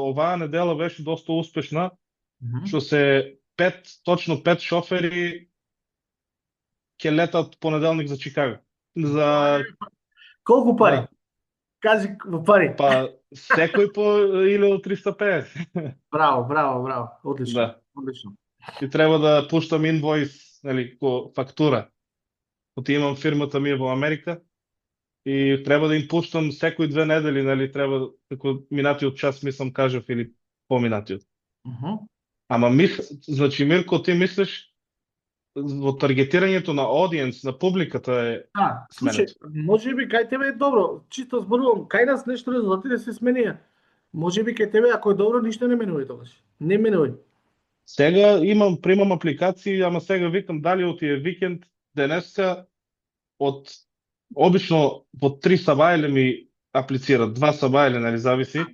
оваа недела беше доста успешна, Мгм. што се точно 5 шофери ќе летат понеделник за Чикаго. За Колку пари? да, Кажи во пари. па секој по 1350. Браво, браво, браво. Одлично. Да. Одлично. И треба да пуштам инвојс, нели, ко фактура. Оти имам фирмата ми е во Америка и треба да им пуштам секои 2 недели, нели, треба како минатиот час мислам кажав или поминатиот. Мгм. Ама значи Мирко, ти мислиш во таргетирањето на аудиенс, на публиката е Да, слушај, сменето. може би кај тебе е добро, чисто зборувам, кај нас нешто резултатите се сменија. Може би кај тебе ако е добро ништо не менувај тогаш. Не менувај. Сега примам апликации, ама сега викам дали оти е викенд, денеска од обично во 3 сабајле ми аплицират, 2 сабајле, нели зависи.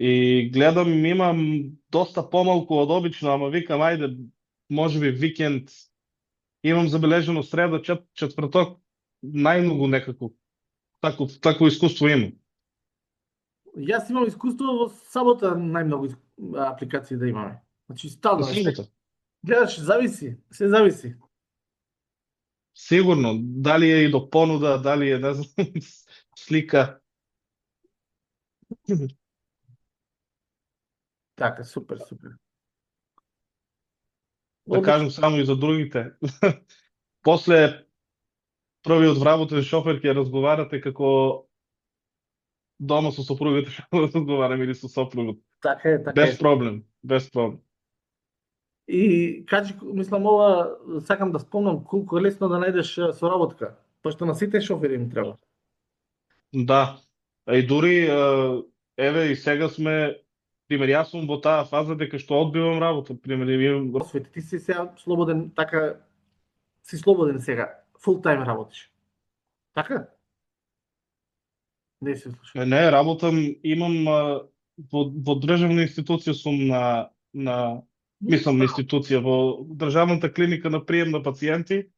И гледам, имам доста помалку од обично, ама викам, ајде, може би викенд, имам забележено среда, четврток, најмногу некако, такво искуство имам. Јас имам искуство во сабота најмногу апликации да имаме. Значи стално е. Сабота. Гледаш, зависи, се зависи. Сигурно, дали е и до понуда, дали е, не знам, слика. Така, супер, супер. Да кажам само и за другите. После првиот вработен шофер ќе разговарате како дома со сопругата што разговарам или со сопругот. Така е, така Без е. проблем, без проблем. И кажи, мислам ова, сакам да спомнам колку е лесно да најдеш соработка, пошто на сите шофери им треба. Да. А и дури, еве и сега сме, пример, јас сум во таа фаза дека што одбивам работа, пример, имам Освети, ти си сега слободен, така, си слободен сега, фул тајм работиш. Така? Не се слуша. не, работам, имам во државна институција сум мислам на институција во државната клиника на прием на пациенти.